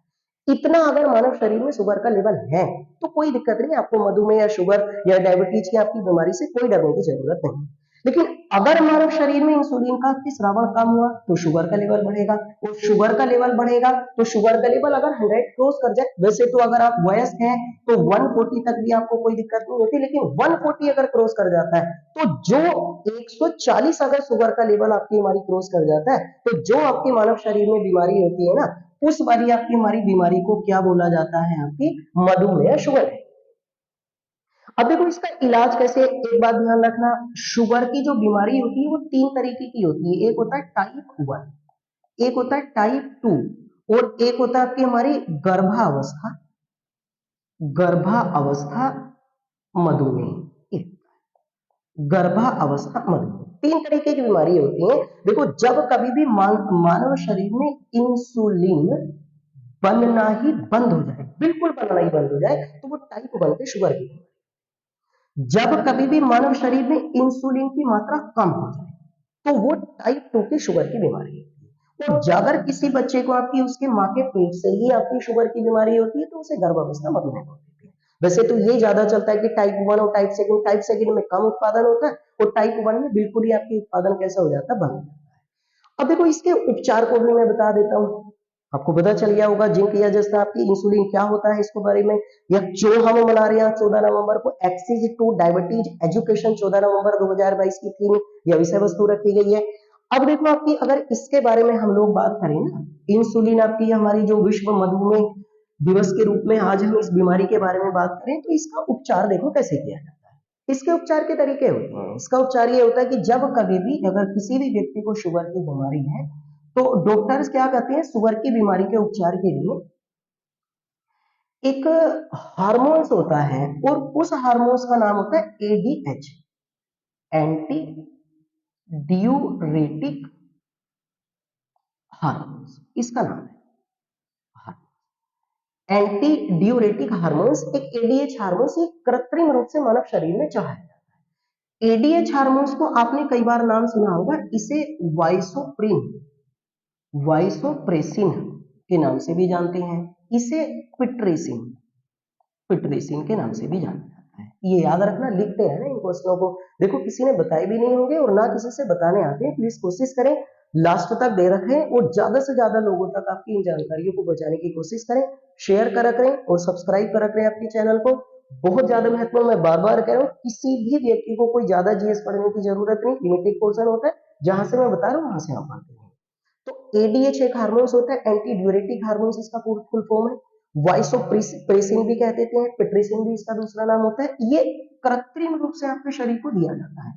इतना अगर मानव शरीर में शुगर का लेवल है तो कोई दिक्कत नहीं, आपको मधुमेह या शुगर या डायबिटीज की आपकी बीमारी से कोई डरने की जरूरत नहीं। लेकिन अगर मानव शरीर में इंसुलिन का स्रावन कम हुआ तो शुगर का लेवल बढ़ेगा, और शुगर का लेवल बढ़ेगा तो शुगर का लेवल अगर 100 क्रॉस कर जाए, वैसे तो अगर आप वयस्क हैं तो 140 तक भी आपको कोई दिक्कत नहीं होती, लेकिन 140 अगर क्रॉस कर जाता है तो जो 140 अगर शुगर का लेवल आपकी हमारी क्रॉस कर जाता है, तो जो आपकी मानव शरीर में बीमारी होती है ना, उस वाली आपकी हमारी बीमारी को क्या बोला जाता है, आपकी मधुमेह शुगर है। अब देखो इसका इलाज कैसे, एक बात ध्यान रखना, शुगर की जो बीमारी होती है वो 3 तरीके की होती है, एक होता है टाइप 1, एक होता है टाइप 2, और एक होता है आपकी हमारी गर्भावस्था गर्भावस्था मधुमेह, गर्भावस्था मधुमेह, 3 तरीके की बीमारी होती है। देखो जब कभी भी मानव शरीर में इंसुलिन बनना ही बंद हो जाए, बिल्कुल बनना ही बंद हो जाए, तो वो टाइप 1 के शुगर की बीमारी। जब कभी भी मानव शरीर में इंसुलिन की मात्रा कम हो जाए तो वो टाइप 2 की शुगर की बीमारी है। और अगर किसी बच्चे को आपकी उसके माँ के पेट से ही आपकी शुगर की बीमारी होती है तो उसे गर्भावस्था मधुमेह होती है। वैसे तो ये ज्यादा चलता है कि टाइप 1 और टाइप सेकंड में कम उत्पादन होता है, और टाइप 1 में बिल्कुल ही आपकी उत्पादन कैसा हो जाता है, बंद हो जाता है। अब देखो इसके उपचार को भी मैं बता देता हूँ, आपको पता चल गया होगा जिंक या जस्ता आपकी इंसुलिन क्या होता है इसके बारे में, या जो हम मना रहे हैं 14 नवंबर को एक्सेस टू डायबिटीज एजुकेशन 14 नवंबर 2022 की थीम या विषय वस्तु रखी गई है। अब देखो आपकी अगर इसके बारे में हम लोग बात करें ना, इंसुलिन आपकी हमारी जो विश्व मधुमेह दिवस के रूप में आज हम इस बीमारी के बारे में बात करें तो इसका उपचार देखो कैसे किया जाता है। इसके उपचार के तरीके होते हैं, इसका उपचार ये होता है कि जब कभी भी अगर किसी भी व्यक्ति को शुगर की बीमारी है तो डॉक्टर्स क्या कहते हैं, शुगर की बीमारी के उपचार के लिए एक हार्मोन्स होता है, और उस हार्मोन्स का नाम होता है एडीएच, एंटी ड्यूरेटिक हार्मोन्स, इसका नाम है एंटी ड्यूरेटिक हार्मोन्स। एक एडीएच हार्मोन्स एक कृत्रिम रूप से मानव शरीर में चढ़ाया जाता है। एडीएच हार्मोन्स को आपने कई बार नाम सुना होगा, इसे वाइसोप्रेसिन के नाम से भी जानते हैं, इसे पिट्रेसिन के नाम से भी जाना जाता है। ये याद रखना, लिखते हैं ना इन क्वेश्चनों को, देखो किसी ने बताए भी नहीं होंगे और ना किसी से बताने आते हैं। प्लीज कोशिश करें लास्ट तक दे रखें और ज्यादा से ज्यादा लोगों तक आपकी इन जानकारियों को पहुंचाने की कोशिश करें। शेयर कर रखें और सब्सक्राइब कर रखें आपके चैनल को। बहुत ज्यादा महत्वपूर्ण, मैं बार बार कह रहा हूँ, किसी भी व्यक्ति को कोई ज्यादा जीएस पढ़ने की जरूरत नहीं, लिमिटेड पोर्शन होता है, जहां से मैं बता रहा हूँ वहां से आप पढ़ते हैं। तो एडीएच एक हार्मोन्स होता है, एंटी ड्यूरेटिक हार्मोन्स इसका फुल फॉर्म है। वॉइस ऑफ प्रेसिन भी कह देते हैं, पिट्रिसिन भी इसका दूसरा नाम होता है। ये कृत्रिम रूप से आपके शरीर को दिया जाता है,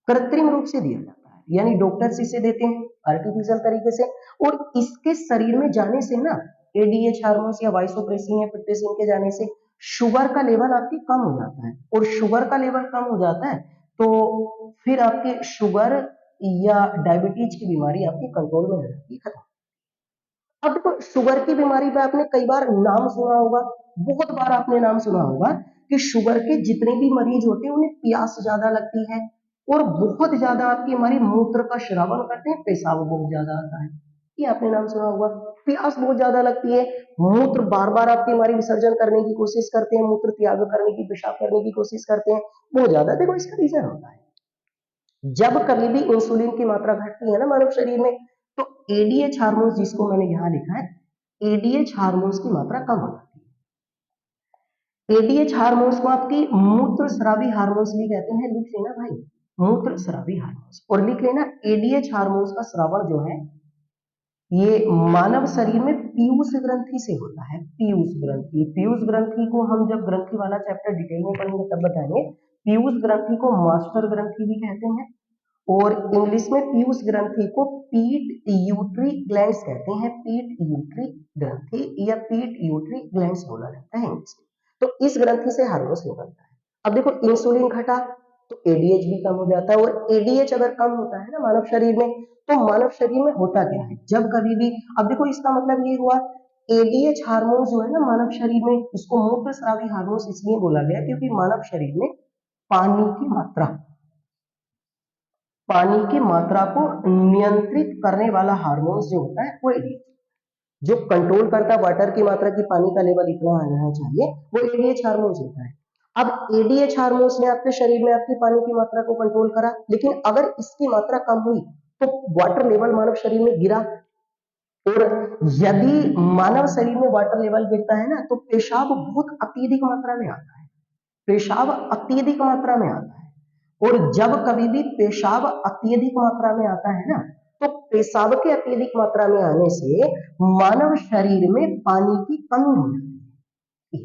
कृत्रिम रूप से दिया जाता है, यानी डॉक्टर्स इसे देते हैं आर्टिफिशियल तरीके से। और इसके शरीर में जाने से ना, एडीएच हार्मोन्स या वाइसोप्रेसिन या पिट्रिसिन के जाने से शुगर का लेवल आपकी कम हो जाता है। और शुगर का लेवल कम हो जाता है तो फिर आपके शुगर या डायबिटीज की बीमारी आपकी कंट्रोल में हो जाती है, खत्म। अब देखो, शुगर की बीमारी पे आपने कई बार नाम सुना होगा, बहुत बार आपने नाम सुना होगा कि शुगर के जितने भी मरीज होते हैं उन्हें प्यास ज्यादा लगती है और बहुत ज्यादा आपकी हमारी मूत्र का श्रावण करते हैं, पेशाब बहुत ज्यादा आता है। ये आपने नाम सुना होगा, प्यास बहुत ज्यादा लगती है, मूत्र बार बार आपकी हमारी विसर्जन करने की कोशिश करते हैं, मूत्र त्याग करने की, पेशाब करने की कोशिश करते हैं बहुत ज्यादा। देखो इसका रीजन होता है, जब कभी भी इंसुलिन की मात्रा घटती है ना मानव शरीर में, तो एडीएच हार्मोन्स, जिसको मैंने यहां लिखा है, एडीएच हार्मोन्स की मात्रा कम हो जाती है। एडीएच हार्मोन्स को आपकी मूत्र स्रावी हार्मोन्स भी कहते हैं, लिख लेना भाई, मूत्र स्रावी हार्मोन्स। और लिख लेना, एडीएच हार्मोन्स का स्रावण जो है ये मानव शरीर में पीयूष ग्रंथि से होता है। पीयूष ग्रंथि, पीयूष ग्रंथि को हम जब ग्रंथि वाला चैप्टर डिटेल में पढ़ेंगे तब बताएंगे। पीयूष ग्रंथि को मास्टर ग्रंथि भी कहते हैं और इंग्लिश में पीयूष ग्रंथि को पीट यूट्री ग्लैंड्स कहते हैं, पीट यूट्री ग्रंथि या पीट यूट्री ग्लैंड्स बोला जाता है इंग्लिश में। तो इस ग्रंथि से हार्मोन्स निकलता है। अब देखो, इंसुलिन घटा तो एडीएच भी कम हो जाता है, और एडीएच अगर कम होता है ना मानव शरीर में, तो मानव शरीर में होता क्या है, जब कभी भी, अब देखो इसका मतलब ये हुआ, एडीएच हार्मोन जो है ना मानव शरीर में, इसको मूत्र स्रावी हार्मोन इसलिए बोला गया क्योंकि मानव शरीर में पानी की मात्रा, पानी की मात्रा को नियंत्रित करने वाला हार्मोन जो होता है वो एडीएच, जो कंट्रोल करता है वाटर की मात्रा की, पानी का लेवल इतना आना चाहिए, वो एडीएच हार्मोन होता है। अब एडीएच हार्मोन्स ने आपके शरीर में आपकी पानी की मात्रा को कंट्रोल करा, लेकिन अगर इसकी मात्रा कम हुई तो वाटर लेवल मानव शरीर में गिरा, और यदि मानव शरीर में वाटर लेवल गिरता है ना तो पेशाब बहुत अत्यधिक मात्रा में आता है, पेशाब अत्यधिक मात्रा में आता है। और जब कभी भी पेशाब अत्यधिक मात्रा में आता है ना, तो पेशाब के अत्यधिक मात्रा में आने से मानव शरीर में पानी की कमी हो जाती है,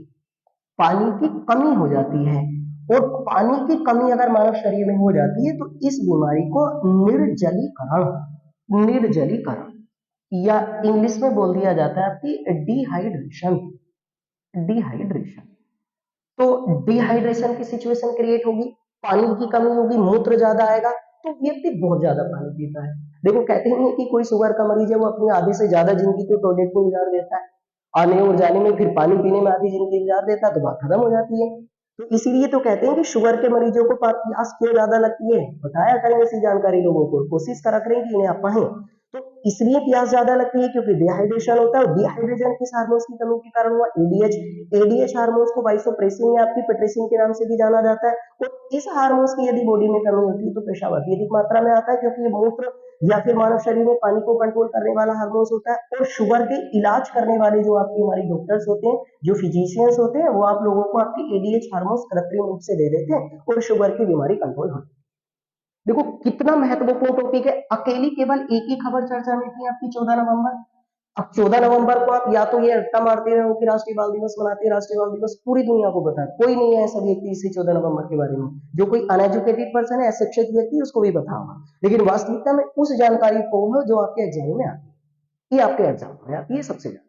पानी की कमी हो जाती है। और पानी की कमी अगर मानव शरीर में हो जाती है तो इस बीमारी को निर्जलीकरण, निर्जलीकरण या इंग्लिश में बोल दिया जाता है आपकी डिहाइड्रेशन, डिहाइड्रेशन। तो डिहाइड्रेशन की सिचुएशन क्रिएट होगी, पानी की कमी होगी, मूत्र ज्यादा आएगा, तो व्यक्ति बहुत ज्यादा पानी पीता है। देखो कहते हैं कि कोई शुगर का मरीज है वो अपनी आधे से ज्यादा जिंदगी को टॉयलेट में गुजार देता है, आने और जाने में, फिर पानी पीने में आधी जिंदगी गुजार देता है, तो बात खत्म हो जाती है। तो इसीलिए तो कहते हैं कि शुगर के मरीजों को प्यास क्यों ज्यादा लगती है, बताया करें ऐसी जानकारी लोगों को, कोशिश करा करें कि इन्हें आप पढ़ें। तो इसलिए प्यास ज्यादा लगती है क्योंकि डिहाइड्रेशन होता है, और डिहाइड्रेशन किस हार्मोन्स की कमी के कारण हुआ, एडीएच। एडीएच हार्मोन्स को वाइसोप्रेसिन या आपकी पिट्रिसिन के नाम से भी जाना जाता है। और इस हार्मोन्स की यदि बॉडी में कमी होती है तो पेशाब अत्यधिक मात्रा में आता है, क्योंकि ये मूत्र या फिर मानव शरीर में पानी को कंट्रोल करने वाला हार्मोन्स होता है। और शुगर के इलाज करने वाले जो आपके हमारे डॉक्टर्स होते हैं, जो फिजिशियंस होते हैं, वो आप लोगों को आपकी एडीएच हार्मोन्स कृत्रिम रूप से दे देते हैं और शुगर की बीमारी कंट्रोल होती है। देखो कितना महत्वपूर्ण टॉपिक है, अकेली केवल एक ही खबर चर्चा में थी आपकी 14 नवंबर। अब 14 नवंबर को आप या तो ये रट्टा मारते रहो कि राष्ट्रीय बाल दिवस मनाते हैं, राष्ट्रीय बाल दिवस पूरी दुनिया को पता है, कोई नहीं है ऐसा व्यक्ति इसी 14 नवंबर के बारे में, जो कोई अनएजुकेटेड पर्सन है, अशिक्षित व्यक्ति, उसको भी पता होगा, लेकिन वास्तविकता में उस जानकारी को जो आपके एग्जाम में आती है, ये आपके एग्जाम में आती है सबसे ज्यादा।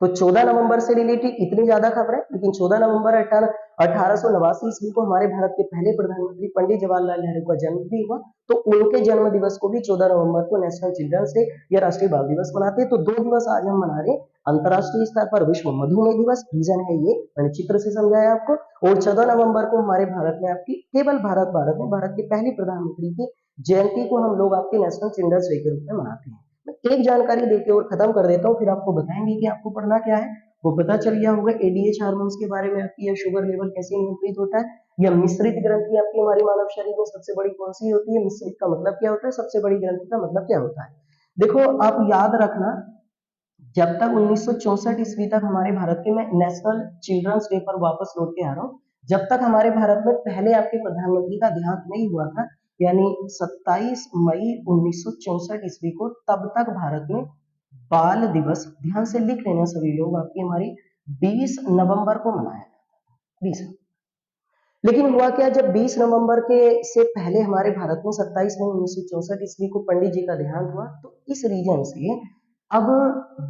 तो 14 नवंबर से रिलेटेड इतनी ज्यादा खबर है, लेकिन 14 नवंबर 1889 ईस्वी को हमारे भारत के पहले प्रधानमंत्री पंडित जवाहरलाल नेहरू का जन्म भी हुआ, तो उनके जन्म दिवस को भी 14 नवंबर को नेशनल चिल्ड्रंस डे या राष्ट्रीय बाल दिवस मनाते हैं। तो 2 दिवस आज हम मना रहे हैं, अंतरराष्ट्रीय स्तर पर विश्व मधुमेह दिवस, रीजन है ये, मैंने चित्र से समझाया आपको, और 14 नवंबर को हमारे भारत में आपकी, केवल भारत में भारत के पहले प्रधानमंत्री की जयंती को हम लोग आपके नेशनल चिल्ड्रंस डे के रूप में मनाते हैं। एक जानकारी देके और खत्म कर देता हूँ, फिर आपको बताएंगे कि आपको पढ़ना क्या है। वो पता चल गया होगा एडीएच हार्मोन्स के बारे में आपकी, या शुगर लेवल कैसे नियंत्रित होता है, या मिश्रित ग्रंथि आपकी हमारी मानव शरीर में सबसे बड़ी कौन सी होती है, मिश्रित का मतलब क्या होता है, सबसे बड़ी ग्रंथि का मतलब क्या होता है। देखो आप याद रखना, जब तक 1964 ईस्वी तक हमारे भारत के, मैं नेशनल चिल्ड्रंस डे पर वापस लौट के आ रहा हूँ, जब तक हमारे भारत में पहले आपके प्रधानमंत्री का देहांत नहीं हुआ था, यानी 27 मई 1964 ईस्वी को, तब तक भारत में बाल दिवस, ध्यान से लिख लेना सभी लोग, आपकी हमारी 20 नवंबर को मनाया जाता है, 20। लेकिन हुआ क्या, जब 20 नवंबर के से पहले हमारे भारत में 27 मई 1964 ईस्वी को पंडित जी का देहांत हुआ, तो इस रीजन से अब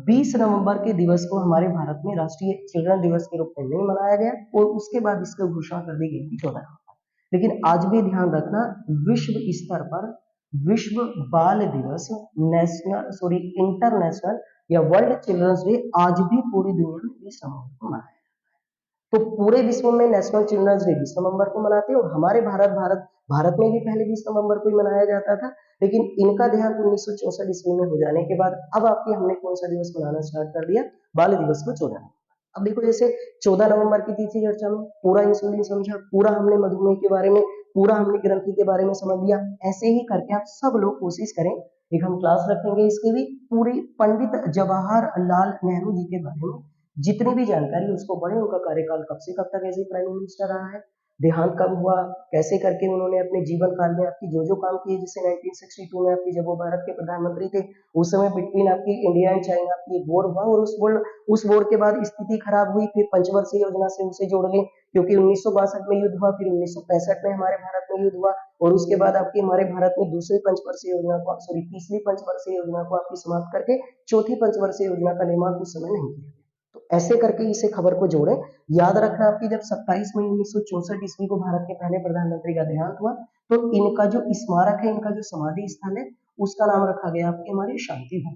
20 नवंबर के दिवस को हमारे भारत में राष्ट्रीय चिल्ड्रन दिवस के रूप में नहीं मनाया गया, और उसके बाद इसकी घोषणा कर दी गई थी 14 नवंबर। लेकिन आज भी ध्यान रखना, विश्व स्तर पर विश्व बाल दिवस, इंटरनेशनल या वर्ल्ड चिल्ड्रंस डे आज भी पूरी दुनिया में 20 नवंबर को मनाया। तो पूरे विश्व में नेशनल चिल्ड्रंस डे 20 नवंबर को मनाते हैं, और हमारे भारत में भी पहले 20 नवंबर को ही मनाया जाता था, लेकिन इनका देहांत 1964 ईस्वी में हो जाने के बाद अब आपके हमने कौन सा दिवस मनाना स्टार्ट कर दिया, बाल दिवस को 14 नवंबर। अब देखो, जैसे 14 नवंबर की तीसरी चर्चा में पूरा इंसुलिन समझा, पूरा हमने मधुमेह के बारे में, पूरा हमने ग्रंथि के बारे में समझ लिया। ऐसे ही करके आप सब लोग कोशिश करें, एक हम क्लास रखेंगे इसकी भी, पूरी पंडित जवाहरलाल नेहरू जी के बारे में जितनी भी जानकारी उसको पढ़े, उनका कार्यकाल कब से कब तक ऐसे प्राइम मिनिस्टर रहा है, देहांत कब हुआ, कैसे करके उन्होंने अपने जीवन काल में आपकी जो जो काम किए, जैसे 1962 में आपकी जब वो भारत के प्रधानमंत्री थे, उस समय बिटवीन आपकी इंडिया एंड चाइना की वॉर हुआ, और उस वॉर के बाद स्थिति खराब हुई, फिर पंचवर्षीय योजना से उसे जोड़ लें, क्योंकि 1962 में युद्ध हुआ, फिर 1965 में हमारे भारत में युद्ध हुआ, और उसके बाद आपकी हमारे भारत में तीसरी पंचवर्षीय योजना को आपकी समाप्त करके चौथी पंचवर्षीय योजना का निर्माण उस समय नहीं किया। तो ऐसे करके इसे खबर को जोड़े। याद रखना आपकी, जब 27 मई 1964 ईस्वी को भारत के पहले प्रधानमंत्री का देहांत हुआ, तो इनका जो स्मारक है, इनका जो समाधि स्थल है, उसका नाम रखा गया आपके हमारे शांति वन।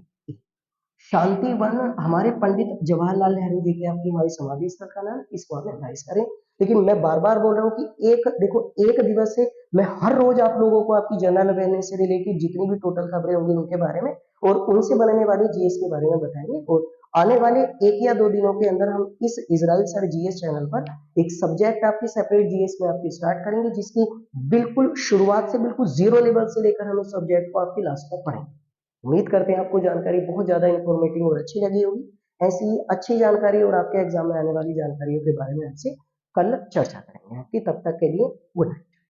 शांति वन हमारे पंडित जवाहरलाल नेहरू जी के आपकी हमारी समाधि स्थल का नाम, इसको आप एडवाइस करें। लेकिन मैं बार बार बोल रहा हूँ कि एक दिवस से मैं हर रोज आप लोगों को आपकी जनरल अवेयरनेस से रिलेटेड जितनी भी टोटल खबरें होंगी उनके बारे में, और उनसे बनने वाली जीएस के बारे में बताएंगे, और आने वाले 1 या 2 दिनों के अंदर हम इस इजराइल सर जीएस चैनल पर एक सब्जेक्ट आपकी सेपरेट जीएस में आपकी स्टार्ट करेंगे, जिसकी बिल्कुल शुरुआत से बिल्कुल जीरो लेवल से लेकर हम उस सब्जेक्ट को आपकी लास्ट तक पढ़ेंगे। उम्मीद करते हैं आपको जानकारी बहुत ज्यादा इंफॉर्मेटिव और अच्छी लगी होगी। ऐसी ही अच्छी जानकारी और आपके एग्जाम में आने वाली जानकारियों के बारे में आपसे कल चर्चा करेंगे आपकी। तब तक के लिए गुड नाइट।